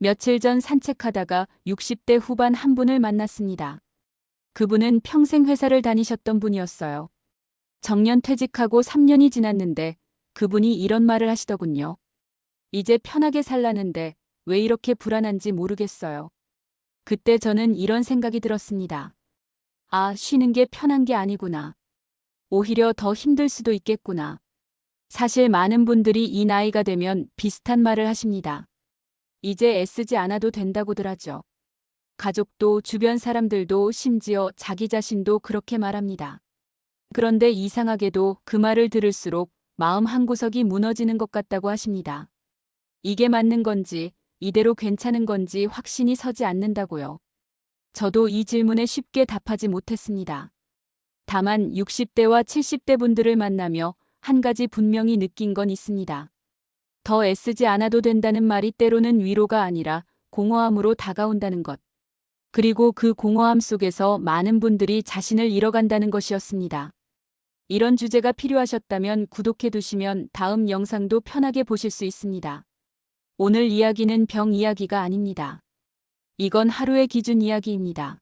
며칠 전 산책하다가 60대 후반 한 분을 만났습니다. 그분은 평생 회사를 다니셨던 분이었어요. 정년 퇴직하고 3년이 지났는데 그분이 이런 말을 하시더군요. 이제 편하게 살라는데 왜 이렇게 불안한지 모르겠어요. 그때 저는 이런 생각이 들었습니다. 아, 쉬는 게 편한 게 아니구나. 오히려 더 힘들 수도 있겠구나. 사실 많은 분들이 이 나이가 되면 비슷한 말을 하십니다. 이제 애쓰지 않아도 된다고들 하죠. 가족도 주변 사람들도 심지어 자기 자신도 그렇게 말합니다. 그런데 이상하게도 그 말을 들을수록 마음 한구석이 무너지는 것 같다고 하십니다. 이게 맞는 건지, 이대로 괜찮은 건지 확신이 서지 않는다고요. 저도 이 질문에 쉽게 답하지 못했습니다. 다만 60대와 70대 분들을 만나며 한 가지 분명히 느낀 건 있습니다. 더 애쓰지 않아도 된다는 말이 때로는 위로가 아니라 공허함으로 다가온다는 것. 그리고 그 공허함 속에서 많은 분들이 자신을 잃어간다는 것이었습니다. 이런 주제가 필요하셨다면 구독해 두시면 다음 영상도 편하게 보실 수 있습니다. 오늘 이야기는 병 이야기가 아닙니다. 이건 하루의 기준 이야기입니다.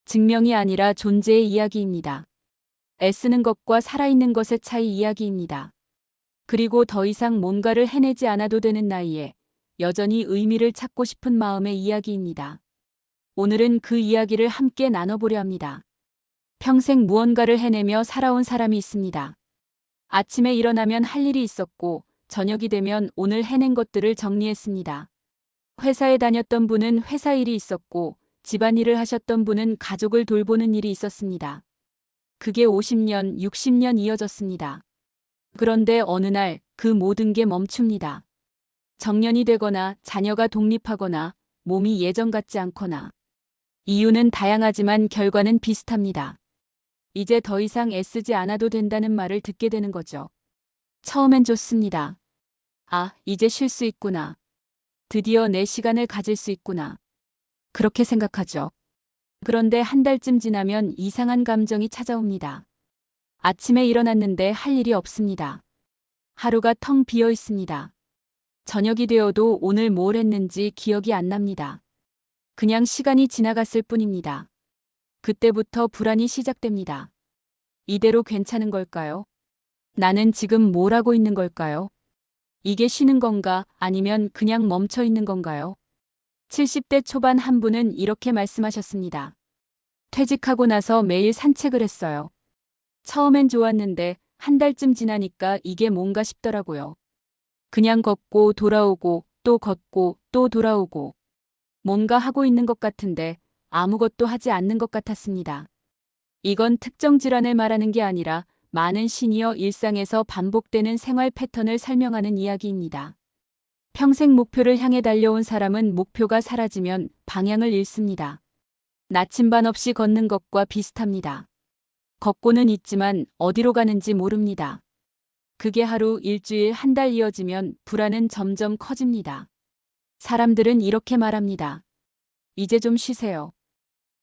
증명이 아니라 존재의 이야기입니다. 애쓰는 것과 살아있는 것의 차이 이야기입니다. 그리고 더 이상 뭔가를 해내지 않아도 되는 나이에 여전히 의미를 찾고 싶은 마음의 이야기입니다. 오늘은 그 이야기를 함께 나눠보려 합니다. 평생 무언가를 해내며 살아온 사람이 있습니다. 아침에 일어나면 할 일이 있었고 저녁이 되면 오늘 해낸 것들을 정리했습니다. 회사에 다녔던 분은 회사 일이 있었고 집안일을 하셨던 분은 가족을 돌보는 일이 있었습니다. 그게 50년, 60년 이어졌습니다. 그런데 어느 날 그 모든 게 멈춥니다. 정년이 되거나 자녀가 독립하거나 몸이 예전 같지 않거나. 이유는 다양하지만 결과는 비슷합니다. 이제 더 이상 애쓰지 않아도 된다는 말을 듣게 되는 거죠. 처음엔 좋습니다. 아, 이제 쉴 수 있구나. 드디어 내 시간을 가질 수 있구나. 그렇게 생각하죠. 그런데 한 달쯤 지나면 이상한 감정이 찾아옵니다. 아침에 일어났는데 할 일이 없습니다. 하루가 텅 비어 있습니다. 저녁이 되어도 오늘 뭘 했는지 기억이 안 납니다. 그냥 시간이 지나갔을 뿐입니다. 그때부터 불안이 시작됩니다. 이대로 괜찮은 걸까요? 나는 지금 뭘 하고 있는 걸까요? 이게 쉬는 건가 아니면 그냥 멈춰 있는 건가요? 70대 초반 한 분은 이렇게 말씀하셨습니다. 퇴직하고 나서 매일 산책을 했어요. 처음엔 좋았는데 한 달쯤 지나니까 이게 뭔가 싶더라고요. 그냥 걷고 돌아오고 또 걷고 또 돌아오고 뭔가 하고 있는 것 같은데 아무것도 하지 않는 것 같았습니다. 이건 특정 질환을 말하는 게 아니라 많은 시니어 일상에서 반복되는 생활 패턴을 설명하는 이야기입니다. 평생 목표를 향해 달려온 사람은 목표가 사라지면 방향을 잃습니다. 나침반 없이 걷는 것과 비슷합니다. 걷고는 있지만 어디로 가는지 모릅니다. 그게 하루, 일주일, 한 달 이어지면 불안은 점점 커집니다. 사람들은 이렇게 말합니다. 이제 좀 쉬세요.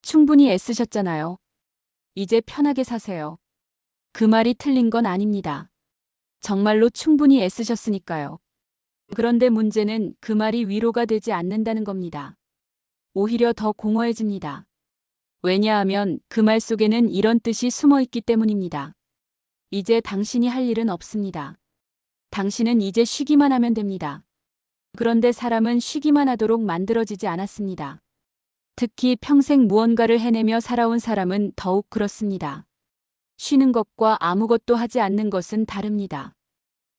충분히 애쓰셨잖아요. 이제 편하게 사세요. 그 말이 틀린 건 아닙니다. 정말로 충분히 애쓰셨으니까요. 그런데 문제는 그 말이 위로가 되지 않는다는 겁니다. 오히려 더 공허해집니다. 왜냐하면 그 말 속에는 이런 뜻이 숨어 있기 때문입니다. 이제 당신이 할 일은 없습니다. 당신은 이제 쉬기만 하면 됩니다. 그런데 사람은 쉬기만 하도록 만들어지지 않았습니다. 특히 평생 무언가를 해내며 살아온 사람은 더욱 그렇습니다. 쉬는 것과 아무것도 하지 않는 것은 다릅니다.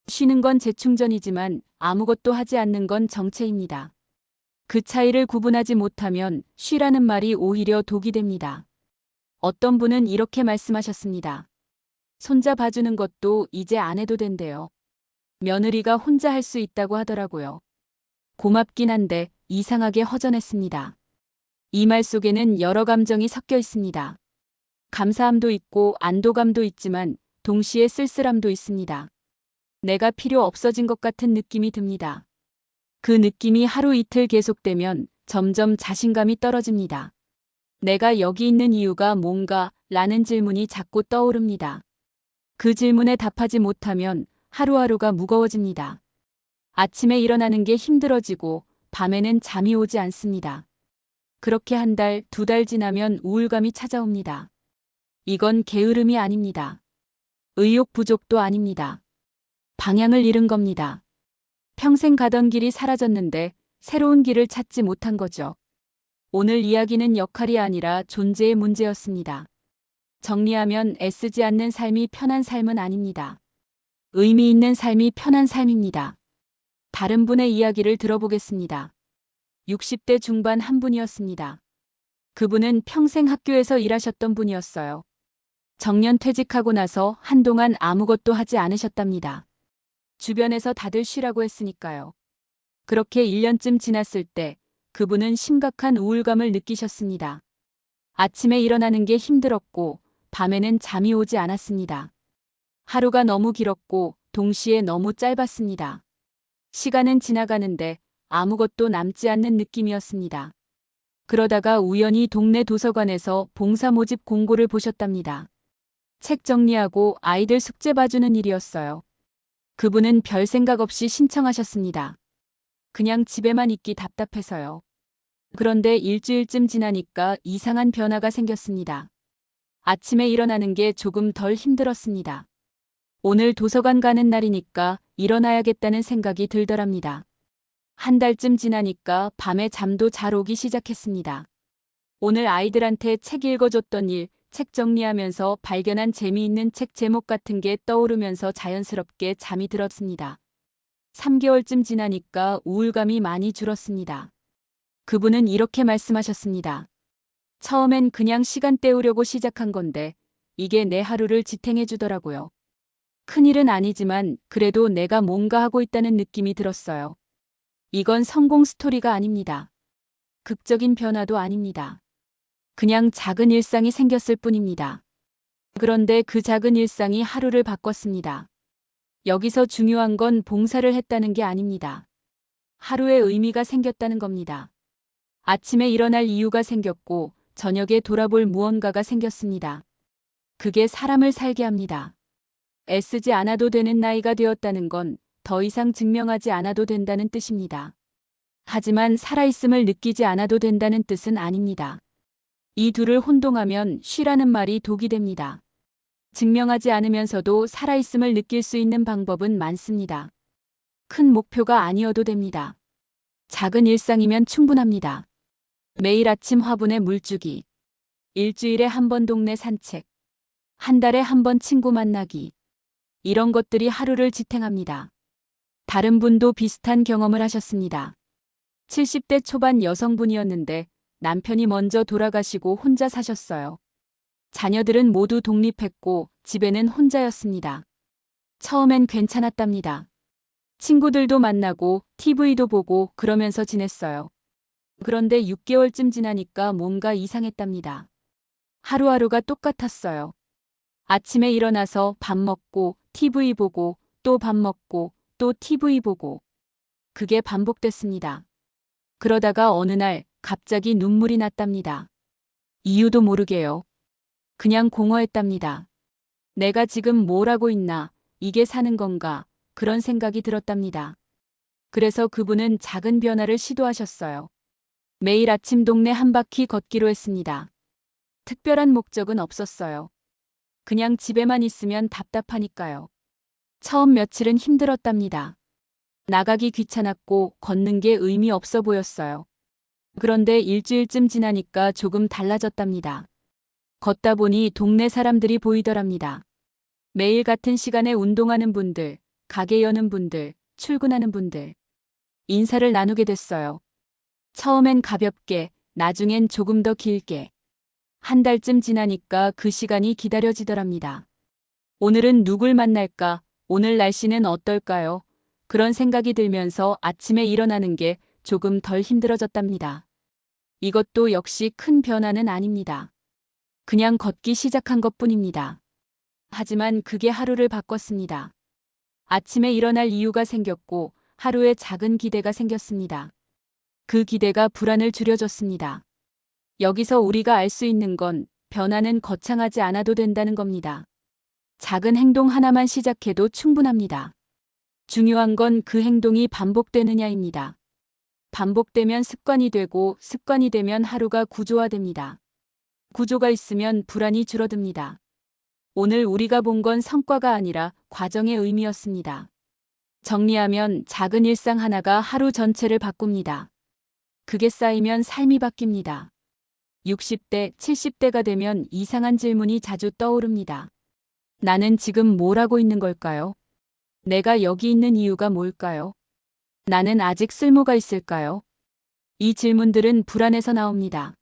쉬는 건 재충전이지만 아무것도 하지 않는 건 정체입니다. 그 차이를 구분하지 못하면 쉬라는 말이 오히려 독이 됩니다. 어떤 분은 이렇게 말씀하셨습니다. 손자 봐주는 것도 이제 안 해도 된대요. 며느리가 혼자 할 수 있다고 하더라고요. 고맙긴 한데 이상하게 허전했습니다. 이 말 속에는 여러 감정이 섞여 있습니다. 감사함도 있고 안도감도 있지만 동시에 쓸쓸함도 있습니다. 내가 필요 없어진 것 같은 느낌이 듭니다. 그 느낌이 하루 이틀 계속되면 점점 자신감이 떨어집니다. 내가 여기 있는 이유가 뭔가? 라는 질문이 자꾸 떠오릅니다. 그 질문에 답하지 못하면 하루하루가 무거워집니다. 아침에 일어나는 게 힘들어지고 밤에는 잠이 오지 않습니다. 그렇게 한 달, 두 달 지나면 우울감이 찾아옵니다. 이건 게으름이 아닙니다. 의욕 부족도 아닙니다. 방향을 잃은 겁니다. 평생 가던 길이 사라졌는데 새로운 길을 찾지 못한 거죠. 오늘 이야기는 역할이 아니라 존재의 문제였습니다. 정리하면 애쓰지 않는 삶이 편한 삶은 아닙니다. 의미 있는 삶이 편한 삶입니다. 다른 분의 이야기를 들어보겠습니다. 60대 중반 한 분이었습니다. 그분은 평생 학교에서 일하셨던 분이었어요. 정년 퇴직하고 나서 한동안 아무것도 하지 않으셨답니다. 주변에서 다들 쉬라고 했으니까요. 그렇게 1년쯤 지났을 때 그분은 심각한 우울감을 느끼셨습니다. 아침에 일어나는 게 힘들었고 밤에는 잠이 오지 않았습니다. 하루가 너무 길었고 동시에 너무 짧았습니다. 시간은 지나가는데 아무것도 남지 않는 느낌이었습니다. 그러다가 우연히 동네 도서관에서 봉사 모집 공고를 보셨답니다. 책 정리하고 아이들 숙제 봐주는 일이었어요. 그분은 별 생각 없이 신청하셨습니다. 그냥 집에만 있기 답답해서요. 그런데 일주일쯤 지나니까 이상한 변화가 생겼습니다. 아침에 일어나는 게 조금 덜 힘들었습니다. 오늘 도서관 가는 날이니까 일어나야겠다는 생각이 들더랍니다. 한 달쯤 지나니까 밤에 잠도 잘 오기 시작했습니다. 오늘 아이들한테 책 읽어줬던 일, 책 정리하면서 발견한 재미있는 책 제목 같은 게 떠오르면서 자연스럽게 잠이 들었습니다. 3개월쯤 지나니까 우울감이 많이 줄었습니다. 그분은 이렇게 말씀하셨습니다. 처음엔 그냥 시간 때우려고 시작한 건데 이게 내 하루를 지탱해 주더라고요. 큰일은 아니지만 그래도 내가 뭔가 하고 있다는 느낌이 들었어요. 이건 성공 스토리가 아닙니다. 극적인 변화도 아닙니다. 그냥 작은 일상이 생겼을 뿐입니다. 그런데 그 작은 일상이 하루를 바꿨습니다. 여기서 중요한 건 봉사를 했다는 게 아닙니다. 하루의 의미가 생겼다는 겁니다. 아침에 일어날 이유가 생겼고 저녁에 돌아볼 무언가가 생겼습니다. 그게 사람을 살게 합니다. 애쓰지 않아도 되는 나이가 되었다는 건 더 이상 증명하지 않아도 된다는 뜻입니다. 하지만 살아있음을 느끼지 않아도 된다는 뜻은 아닙니다. 이 둘을 혼동하면 쉬라는 말이 독이 됩니다. 증명하지 않으면서도 살아있음을 느낄 수 있는 방법은 많습니다. 큰 목표가 아니어도 됩니다. 작은 일상이면 충분합니다. 매일 아침 화분에 물주기, 일주일에 한 번 동네 산책, 한 달에 한 번 친구 만나기. 이런 것들이 하루를 지탱합니다. 다른 분도 비슷한 경험을 하셨습니다. 70대 초반 여성분이었는데 남편이 먼저 돌아가시고 혼자 사셨어요. 자녀들은 모두 독립했고 집에는 혼자였습니다. 처음엔 괜찮았답니다. 친구들도 만나고 TV도 보고 그러면서 지냈어요. 그런데 6개월쯤 지나니까 뭔가 이상했답니다. 하루하루가 똑같았어요. 아침에 일어나서 밥 먹고 TV 보고 또 밥 먹고 또 TV 보고. 그게 반복됐습니다. 그러다가 어느 날 갑자기 눈물이 났답니다. 이유도 모르게요. 그냥 공허했답니다. 내가 지금 뭘 하고 있나, 이게 사는 건가, 그런 생각이 들었답니다. 그래서 그분은 작은 변화를 시도하셨어요. 매일 아침 동네 한 바퀴 걷기로 했습니다. 특별한 목적은 없었어요. 그냥 집에만 있으면 답답하니까요. 처음 며칠은 힘들었답니다. 나가기 귀찮았고 걷는 게 의미 없어 보였어요. 그런데 일주일쯤 지나니까 조금 달라졌답니다. 걷다 보니 동네 사람들이 보이더랍니다. 매일 같은 시간에 운동하는 분들, 가게 여는 분들, 출근하는 분들. 인사를 나누게 됐어요. 처음엔 가볍게, 나중엔 조금 더 길게. 한 달쯤 지나니까 그 시간이 기다려지더랍니다. 오늘은 누굴 만날까? 오늘 날씨는 어떨까요? 그런 생각이 들면서 아침에 일어나는 게 조금 덜 힘들어졌답니다. 이것도 역시 큰 변화는 아닙니다. 그냥 걷기 시작한 것뿐입니다. 하지만 그게 하루를 바꿨습니다. 아침에 일어날 이유가 생겼고 하루에 작은 기대가 생겼습니다. 그 기대가 불안을 줄여줬습니다. 여기서 우리가 알 수 있는 건 변화는 거창하지 않아도 된다는 겁니다. 작은 행동 하나만 시작해도 충분합니다. 중요한 건 그 행동이 반복되느냐입니다. 반복되면 습관이 되고 습관이 되면 하루가 구조화됩니다. 구조가 있으면 불안이 줄어듭니다. 오늘 우리가 본 건 성과가 아니라 과정의 의미였습니다. 정리하면 작은 일상 하나가 하루 전체를 바꿉니다. 그게 쌓이면 삶이 바뀝니다. 60대, 70대가 되면 이상한 질문이 자주 떠오릅니다. 나는 지금 뭘 하고 있는 걸까요? 내가 여기 있는 이유가 뭘까요? 나는 아직 쓸모가 있을까요? 이 질문들은 불안에서 나옵니다.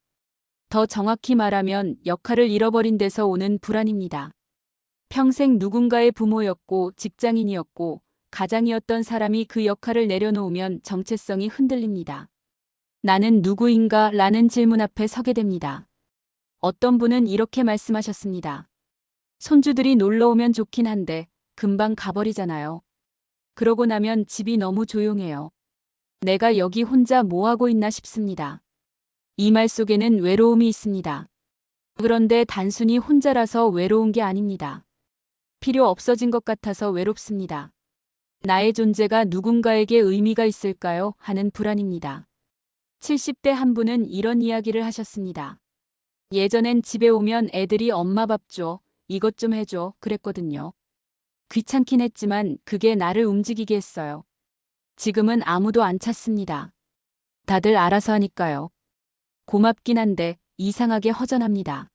더 정확히 말하면 역할을 잃어버린 데서 오는 불안입니다. 평생 누군가의 부모였고 직장인이었고 가장이었던 사람이 그 역할을 내려놓으면 정체성이 흔들립니다. 나는 누구인가? 라는 질문 앞에 서게 됩니다. 어떤 분은 이렇게 말씀하셨습니다. 손주들이 놀러 오면 좋긴 한데 금방 가버리잖아요. 그러고 나면 집이 너무 조용해요. 내가 여기 혼자 뭐 하고 있나 싶습니다. 이 말 속에는 외로움이 있습니다. 그런데 단순히 혼자라서 외로운 게 아닙니다. 필요 없어진 것 같아서 외롭습니다. 나의 존재가 누군가에게 의미가 있을까요? 하는 불안입니다. 70대 한 분은 이런 이야기를 하셨습니다. 예전엔 집에 오면 애들이 엄마 밥 줘, 이것 좀 해줘 그랬거든요. 귀찮긴 했지만 그게 나를 움직이게 했어요. 지금은 아무도 안 찾습니다. 다들 알아서 하니까요. 고맙긴 한데 이상하게 허전합니다.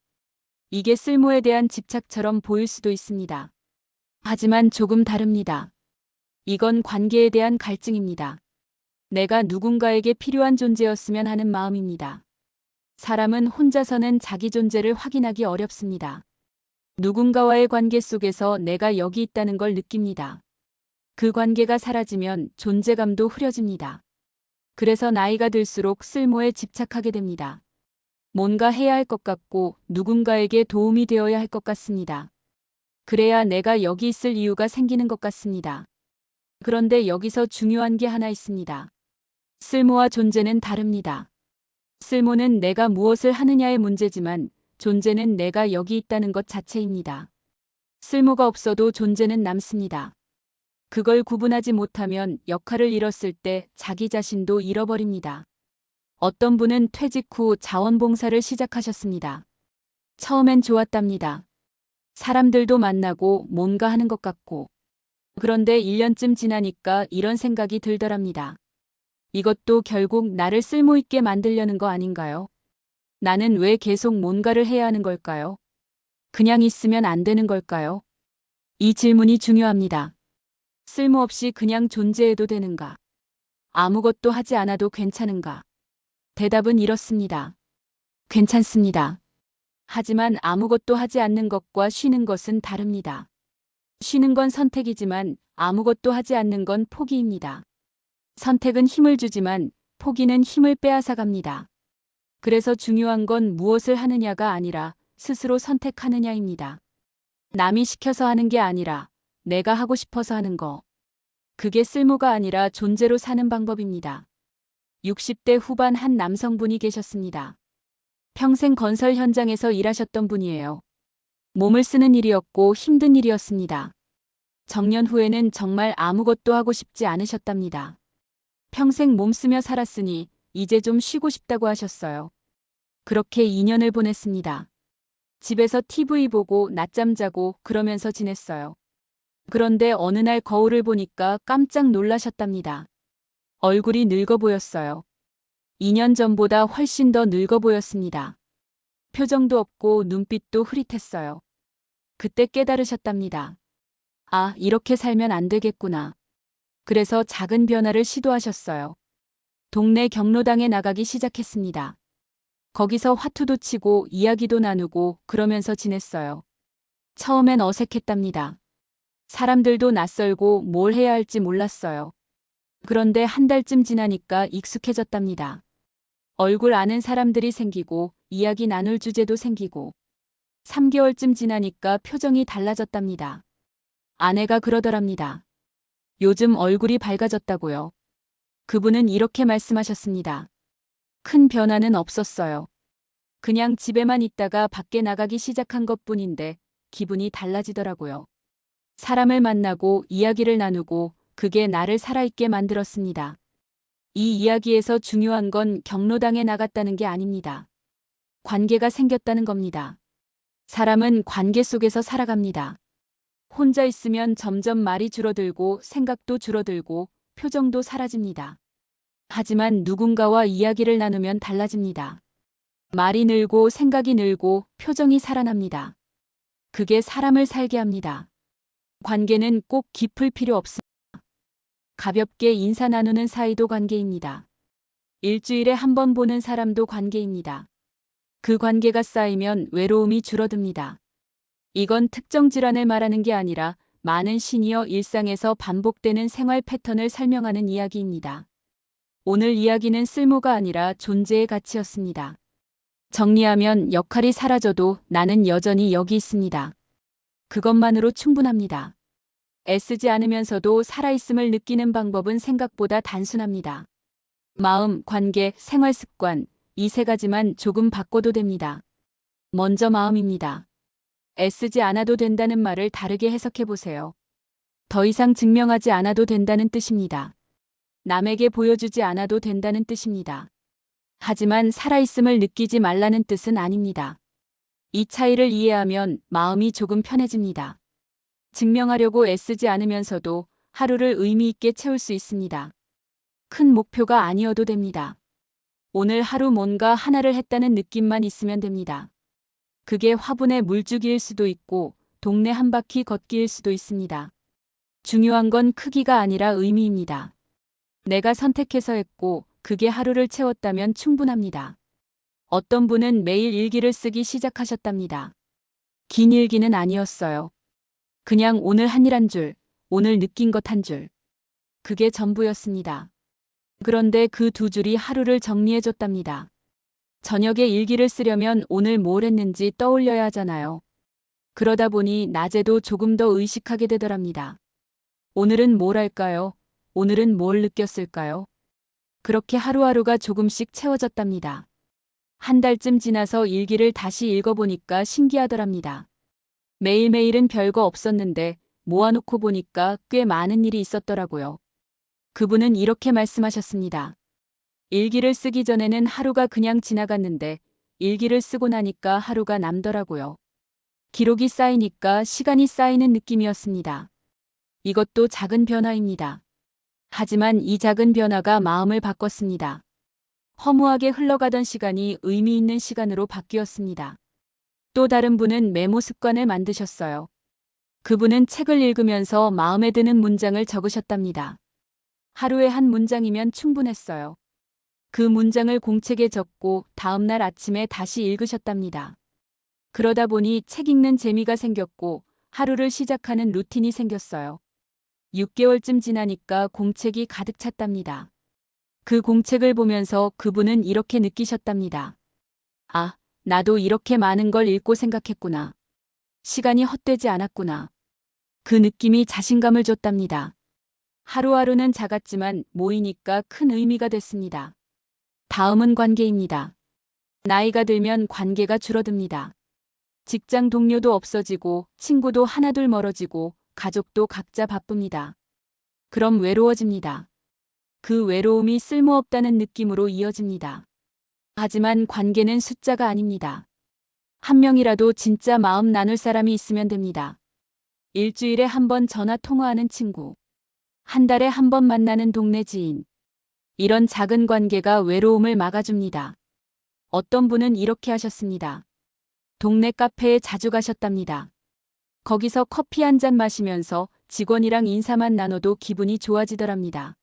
이게 쓸모에 대한 집착처럼 보일 수도 있습니다. 하지만 조금 다릅니다. 이건 관계에 대한 갈증입니다. 내가 누군가에게 필요한 존재였으면 하는 마음입니다. 사람은 혼자서는 자기 존재를 확인하기 어렵습니다. 누군가와의 관계 속에서 내가 여기 있다는 걸 느낍니다. 그 관계가 사라지면 존재감도 흐려집니다. 그래서 나이가 들수록 쓸모에 집착하게 됩니다. 뭔가 해야 할 것 같고 누군가에게 도움이 되어야 할 것 같습니다. 그래야 내가 여기 있을 이유가 생기는 것 같습니다. 그런데 여기서 중요한 게 하나 있습니다. 쓸모와 존재는 다릅니다. 쓸모는 내가 무엇을 하느냐의 문제지만 존재는 내가 여기 있다는 것 자체입니다. 쓸모가 없어도 존재는 남습니다. 그걸 구분하지 못하면 역할을 잃었을 때 자기 자신도 잃어버립니다. 어떤 분은 퇴직 후 자원봉사를 시작하셨습니다. 처음엔 좋았답니다. 사람들도 만나고 뭔가 하는 것 같고. 그런데 1년쯤 지나니까 이런 생각이 들더랍니다. 이것도 결국 나를 쓸모있게 만들려는 거 아닌가요? 나는 왜 계속 뭔가를 해야 하는 걸까요? 그냥 있으면 안 되는 걸까요? 이 질문이 중요합니다. 쓸모없이 그냥 존재해도 되는가? 아무것도 하지 않아도 괜찮은가? 대답은 이렇습니다. 괜찮습니다. 하지만 아무것도 하지 않는 것과 쉬는 것은 다릅니다. 쉬는 건 선택이지만 아무것도 하지 않는 건 포기입니다. 선택은 힘을 주지만 포기는 힘을 빼앗아갑니다. 그래서 중요한 건 무엇을 하느냐가 아니라 스스로 선택하느냐입니다. 남이 시켜서 하는 게 아니라 내가 하고 싶어서 하는 거. 그게 쓸모가 아니라 존재로 사는 방법입니다. 60대 후반 한 남성분이 계셨습니다. 평생 건설 현장에서 일하셨던 분이에요. 몸을 쓰는 일이었고 힘든 일이었습니다. 정년 후에는 정말 아무것도 하고 싶지 않으셨답니다. 평생 몸쓰며 살았으니 이제 좀 쉬고 싶다고 하셨어요. 그렇게 2년을 보냈습니다. 집에서 TV 보고 낮잠 자고 그러면서 지냈어요. 그런데 어느 날 거울을 보니까 깜짝 놀라셨답니다. 얼굴이 늙어 보였어요. 2년 전보다 훨씬 더 늙어 보였습니다. 표정도 없고 눈빛도 흐릿했어요. 그때 깨달으셨답니다. 아, 이렇게 살면 안 되겠구나. 그래서 작은 변화를 시도하셨어요. 동네 경로당에 나가기 시작했습니다. 거기서 화투도 치고 이야기도 나누고 그러면서 지냈어요. 처음엔 어색했답니다. 사람들도 낯설고 뭘 해야 할지 몰랐어요. 그런데 한 달쯤 지나니까 익숙해졌답니다. 얼굴 아는 사람들이 생기고 이야기 나눌 주제도 생기고 3개월쯤 지나니까 표정이 달라졌답니다. 아내가 그러더랍니다. 요즘 얼굴이 밝아졌다고요. 그분은 이렇게 말씀하셨습니다. 큰 변화는 없었어요. 그냥 집에만 있다가 밖에 나가기 시작한 것뿐인데 기분이 달라지더라고요. 사람을 만나고 이야기를 나누고 그게 나를 살아있게 만들었습니다. 이 이야기에서 중요한 건 경로당에 나갔다는 게 아닙니다. 관계가 생겼다는 겁니다. 사람은 관계 속에서 살아갑니다. 혼자 있으면 점점 말이 줄어들고 생각도 줄어들고 표정도 사라집니다. 하지만 누군가와 이야기를 나누면 달라집니다. 말이 늘고 생각이 늘고 표정이 살아납니다. 그게 사람을 살게 합니다. 관계는 꼭 깊을 필요 없습니다. 가볍게 인사 나누는 사이도 관계입니다. 일주일에 한 번 보는 사람도 관계입니다. 그 관계가 쌓이면 외로움이 줄어듭니다. 이건 특정 질환을 말하는 게 아니라 많은 시니어 일상에서 반복되는 생활 패턴을 설명하는 이야기입니다. 오늘 이야기는 쓸모가 아니라 존재의 가치였습니다. 정리하면 역할이 사라져도 나는 여전히 여기 있습니다. 그것만으로 충분합니다. 애쓰지 않으면서도 살아있음을 느끼는 방법은 생각보다 단순합니다. 마음, 관계, 생활 습관, 이 세 가지만 조금 바꿔도 됩니다. 먼저 마음입니다. 애쓰지 않아도 된다는 말을 다르게 해석해 보세요. 더 이상 증명하지 않아도 된다는 뜻입니다. 남에게 보여주지 않아도 된다는 뜻입니다. 하지만 살아있음을 느끼지 말라는 뜻은 아닙니다. 이 차이를 이해하면 마음이 조금 편해집니다. 증명하려고 애쓰지 않으면서도 하루를 의미 있게 채울 수 있습니다. 큰 목표가 아니어도 됩니다. 오늘 하루 뭔가 하나를 했다는 느낌만 있으면 됩니다. 그게 화분의 물주기일 수도 있고 동네 한 바퀴 걷기일 수도 있습니다. 중요한 건 크기가 아니라 의미입니다. 내가 선택해서 했고 그게 하루를 채웠다면 충분합니다. 어떤 분은 매일 일기를 쓰기 시작하셨답니다. 긴 일기는 아니었어요. 그냥 오늘 한 일 한 줄, 오늘 느낀 것 한 줄. 그게 전부였습니다. 그런데 그 두 줄이 하루를 정리해줬답니다. 저녁에 일기를 쓰려면 오늘 뭘 했는지 떠올려야 하잖아요. 그러다 보니 낮에도 조금 더 의식하게 되더랍니다. 오늘은 뭘 할까요? 오늘은 뭘 느꼈을까요? 그렇게 하루하루가 조금씩 채워졌답니다. 한 달쯤 지나서 일기를 다시 읽어보니까 신기하더랍니다. 매일매일은 별거 없었는데 모아놓고 보니까 꽤 많은 일이 있었더라고요. 그분은 이렇게 말씀하셨습니다. 일기를 쓰기 전에는 하루가 그냥 지나갔는데 일기를 쓰고 나니까 하루가 남더라고요. 기록이 쌓이니까 시간이 쌓이는 느낌이었습니다. 이것도 작은 변화입니다. 하지만 이 작은 변화가 마음을 바꿨습니다. 허무하게 흘러가던 시간이 의미 있는 시간으로 바뀌었습니다. 또 다른 분은 메모 습관을 만드셨어요. 그분은 책을 읽으면서 마음에 드는 문장을 적으셨답니다. 하루에 한 문장이면 충분했어요. 그 문장을 공책에 적고 다음날 아침에 다시 읽으셨답니다. 그러다 보니 책 읽는 재미가 생겼고 하루를 시작하는 루틴이 생겼어요. 6개월쯤 지나니까 공책이 가득 찼답니다. 그 공책을 보면서 그분은 이렇게 느끼셨답니다. 아, 나도 이렇게 많은 걸 읽고 생각했구나. 시간이 헛되지 않았구나. 그 느낌이 자신감을 줬답니다. 하루하루는 작았지만 모이니까 큰 의미가 됐습니다. 다음은 관계입니다. 나이가 들면 관계가 줄어듭니다. 직장 동료도 없어지고 친구도 하나둘 멀어지고 가족도 각자 바쁩니다. 그럼 외로워집니다. 그 외로움이 쓸모없다는 느낌으로 이어집니다. 하지만 관계는 숫자가 아닙니다. 한 명이라도 진짜 마음 나눌 사람이 있으면 됩니다. 일주일에 한 번 전화 통화하는 친구. 한 달에 한 번 만나는 동네 지인. 이런 작은 관계가 외로움을 막아줍니다. 어떤 분은 이렇게 하셨습니다. 동네 카페에 자주 가셨답니다. 거기서 커피 한 잔 마시면서 직원이랑 인사만 나눠도 기분이 좋아지더랍니다.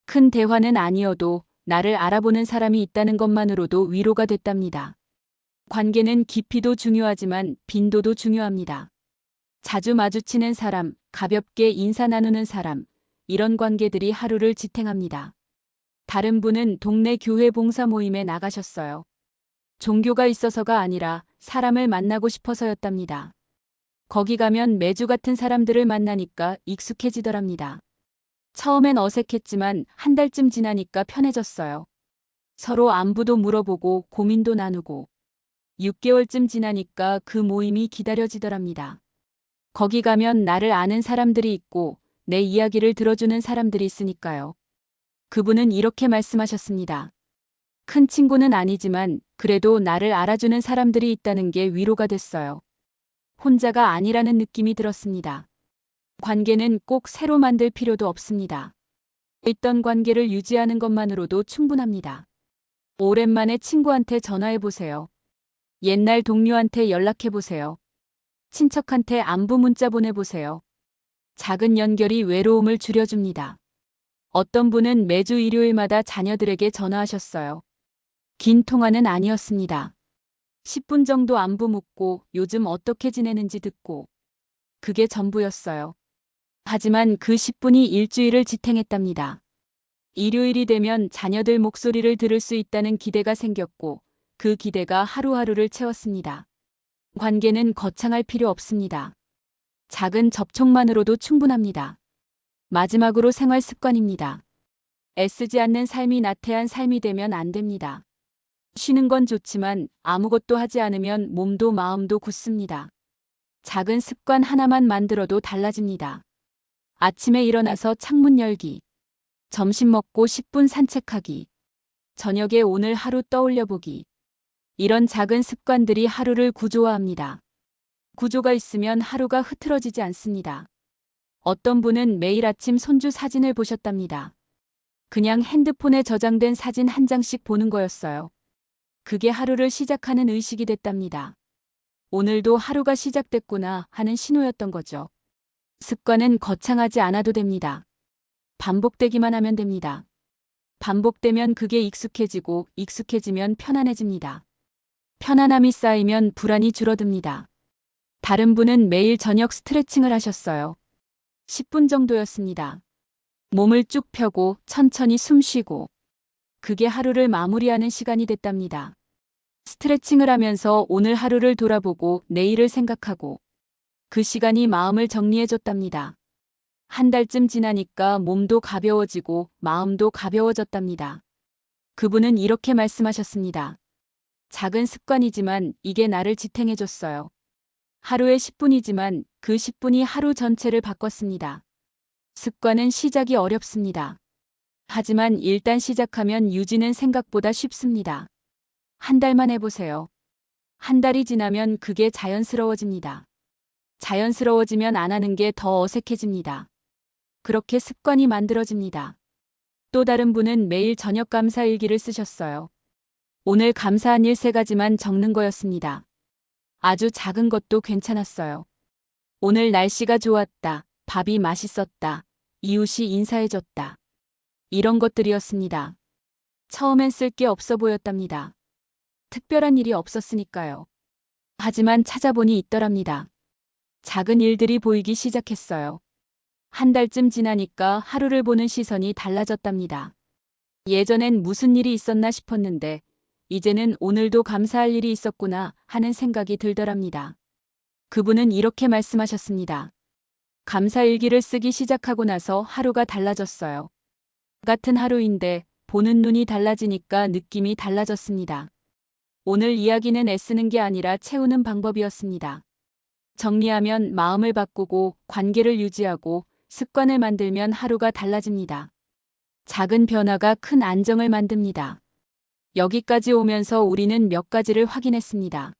큰 대화는 아니어도 나를 알아보는 사람이 있다는 것만으로도 위로가 됐답니다. 관계는 깊이도 중요하지만 빈도도 중요합니다. 자주 마주치는 사람, 가볍게 인사 나누는 사람, 이런 관계들이 하루를 지탱합니다. 다른 분은 동네 교회 봉사 모임에 나가셨어요. 종교가 있어서가 아니라 사람을 만나고 싶어서였답니다. 거기 가면 매주 같은 사람들을 만나니까 익숙해지더랍니다. 처음엔 어색했지만 한 달쯤 지나니까 편해졌어요. 서로 안부도 물어보고 고민도 나누고 6개월쯤 지나니까 그 모임이 기다려지더랍니다. 거기 가면 나를 아는 사람들이 있고 내 이야기를 들어주는 사람들이 있으니까요. 그분은 이렇게 말씀하셨습니다. 큰 친구는 아니지만 그래도 나를 알아주는 사람들이 있다는 게 위로가 됐어요. 혼자가 아니라는 느낌이 들었습니다. 관계는 꼭 새로 만들 필요도 없습니다. 있던 관계를 유지하는 것만으로도 충분합니다. 오랜만에 친구한테 전화해 보세요. 옛날 동료한테 연락해 보세요. 친척한테 안부 문자 보내보세요. 작은 연결이 외로움을 줄여줍니다. 어떤 분은 매주 일요일마다 자녀들에게 전화하셨어요. 긴 통화는 아니었습니다. 10분 정도 안부 묻고 요즘 어떻게 지내는지 듣고 그게 전부였어요. 하지만 그 10분이 일주일을 지탱했답니다. 일요일이 되면 자녀들 목소리를 들을 수 있다는 기대가 생겼고 그 기대가 하루하루를 채웠습니다. 관계는 거창할 필요 없습니다. 작은 접촉만으로도 충분합니다. 마지막으로 생활 습관입니다. 애쓰지 않는 삶이 나태한 삶이 되면 안 됩니다. 쉬는 건 좋지만 아무것도 하지 않으면 몸도 마음도 굳습니다. 작은 습관 하나만 만들어도 달라집니다. 아침에 일어나서 창문 열기, 점심 먹고 10분 산책하기, 저녁에 오늘 하루 떠올려 보기. 이런 작은 습관들이 하루를 구조화합니다. 구조가 있으면 하루가 흐트러지지 않습니다. 어떤 분은 매일 아침 손주 사진을 보셨답니다. 그냥 핸드폰에 저장된 사진 한 장씩 보는 거였어요. 그게 하루를 시작하는 의식이 됐답니다. 오늘도 하루가 시작됐구나 하는 신호였던 거죠. 습관은 거창하지 않아도 됩니다. 반복되기만 하면 됩니다. 반복되면 그게 익숙해지고 익숙해지면 편안해집니다. 편안함이 쌓이면 불안이 줄어듭니다. 다른 분은 매일 저녁 스트레칭을 하셨어요. 10분 정도였습니다. 몸을 쭉 펴고 천천히 숨 쉬고 그게 하루를 마무리하는 시간이 됐답니다. 스트레칭을 하면서 오늘 하루를 돌아보고 내일을 생각하고 그 시간이 마음을 정리해줬답니다. 한 달쯤 지나니까 몸도 가벼워지고 마음도 가벼워졌답니다. 그분은 이렇게 말씀하셨습니다. 작은 습관이지만 이게 나를 지탱해줬어요. 하루에 10분이지만 그 10분이 하루 전체를 바꿨습니다. 습관은 시작이 어렵습니다. 하지만 일단 시작하면 유지는 생각보다 쉽습니다. 한 달만 해보세요. 한 달이 지나면 그게 자연스러워집니다. 자연스러워지면 안 하는 게 더 어색해집니다. 그렇게 습관이 만들어집니다. 또 다른 분은 매일 저녁 감사 일기를 쓰셨어요. 오늘 감사한 일 3가지만 적는 거였습니다. 아주 작은 것도 괜찮았어요. 오늘 날씨가 좋았다. 밥이 맛있었다. 이웃이 인사해줬다. 이런 것들이었습니다. 처음엔 쓸 게 없어 보였답니다. 특별한 일이 없었으니까요. 하지만 찾아보니 있더랍니다. 작은 일들이 보이기 시작했어요. 한 달쯤 지나니까 하루를 보는 시선이 달라졌답니다. 예전엔 무슨 일이 있었나 싶었는데 이제는 오늘도 감사할 일이 있었구나 하는 생각이 들더랍니다. 그분은 이렇게 말씀하셨습니다. 감사일기를 쓰기 시작하고 나서 하루가 달라졌어요. 같은 하루인데 보는 눈이 달라지니까 느낌이 달라졌습니다. 오늘 이야기는 애쓰는 게 아니라 채우는 방법이었습니다. 정리하면 마음을 바꾸고 관계를 유지하고 습관을 만들면 하루가 달라집니다. 작은 변화가 큰 안정을 만듭니다. 여기까지 오면서 우리는 몇 가지를 확인했습니다.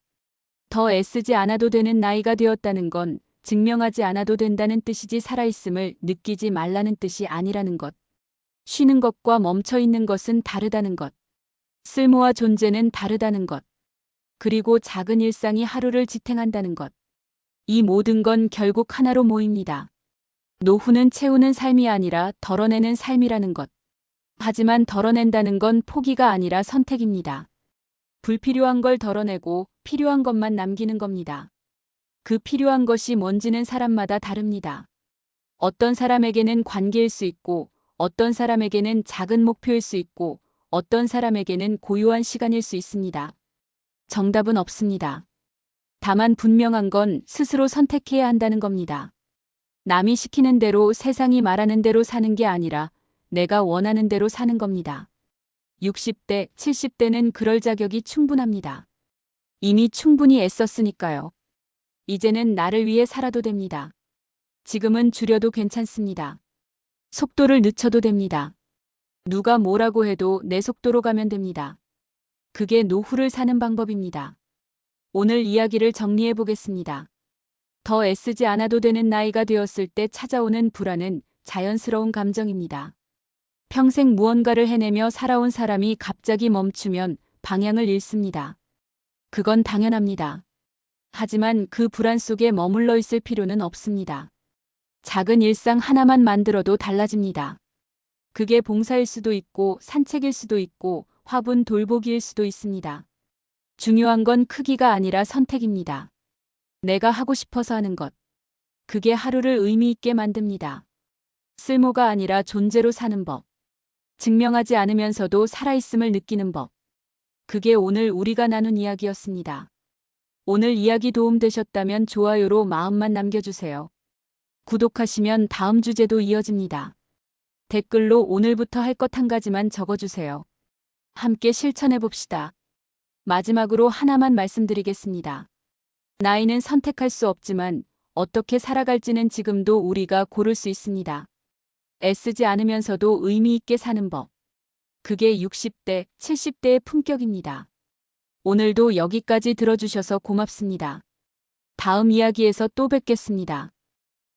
더 애쓰지 않아도 되는 나이가 되었다는 건 증명하지 않아도 된다는 뜻이지 살아있음을 느끼지 말라는 뜻이 아니라는 것. 쉬는 것과 멈춰 있는 것은 다르다는 것. 쓸모와 존재는 다르다는 것. 그리고 작은 일상이 하루를 지탱한다는 것. 이 모든 건 결국 하나로 모입니다. 노후는 채우는 삶이 아니라 덜어내는 삶이라는 것. 하지만 덜어낸다는 건 포기가 아니라 선택입니다. 불필요한 걸 덜어내고 필요한 것만 남기는 겁니다. 그 필요한 것이 뭔지는 사람마다 다릅니다. 어떤 사람에게는 관계일 수 있고, 어떤 사람에게는 작은 목표일 수 있고, 어떤 사람에게는 고요한 시간일 수 있습니다. 정답은 없습니다. 다만 분명한 건 스스로 선택해야 한다는 겁니다. 남이 시키는 대로 세상이 말하는 대로 사는 게 아니라 내가 원하는 대로 사는 겁니다. 60대, 70대는 그럴 자격이 충분합니다. 이미 충분히 애썼으니까요. 이제는 나를 위해 살아도 됩니다. 지금은 줄여도 괜찮습니다. 속도를 늦춰도 됩니다. 누가 뭐라고 해도 내 속도로 가면 됩니다. 그게 노후를 사는 방법입니다. 오늘 이야기를 정리해 보겠습니다. 더 애쓰지 않아도 되는 나이가 되었을 때 찾아오는 불안은 자연스러운 감정입니다. 평생 무언가를 해내며 살아온 사람이 갑자기 멈추면 방향을 잃습니다. 그건 당연합니다. 하지만 그 불안 속에 머물러 있을 필요는 없습니다. 작은 일상 하나만 만들어도 달라집니다. 그게 봉사일 수도 있고 산책일 수도 있고 화분 돌보기일 수도 있습니다. 중요한 건 크기가 아니라 선택입니다. 내가 하고 싶어서 하는 것. 그게 하루를 의미 있게 만듭니다. 쓸모가 아니라 존재로 사는 법. 증명하지 않으면서도 살아있음을 느끼는 법. 그게 오늘 우리가 나눈 이야기였습니다. 오늘 이야기 도움되셨다면 좋아요로 마음만 남겨주세요. 구독하시면 다음 주제도 이어집니다. 댓글로 오늘부터 할 것 한 가지만 적어주세요. 함께 실천해봅시다. 마지막으로 하나만 말씀드리겠습니다. 나이는 선택할 수 없지만 어떻게 살아갈지는 지금도 우리가 고를 수 있습니다. 애쓰지 않으면서도 의미 있게 사는 법. 그게 60대, 70대의 품격입니다. 오늘도 여기까지 들어주셔서 고맙습니다. 다음 이야기에서 또 뵙겠습니다.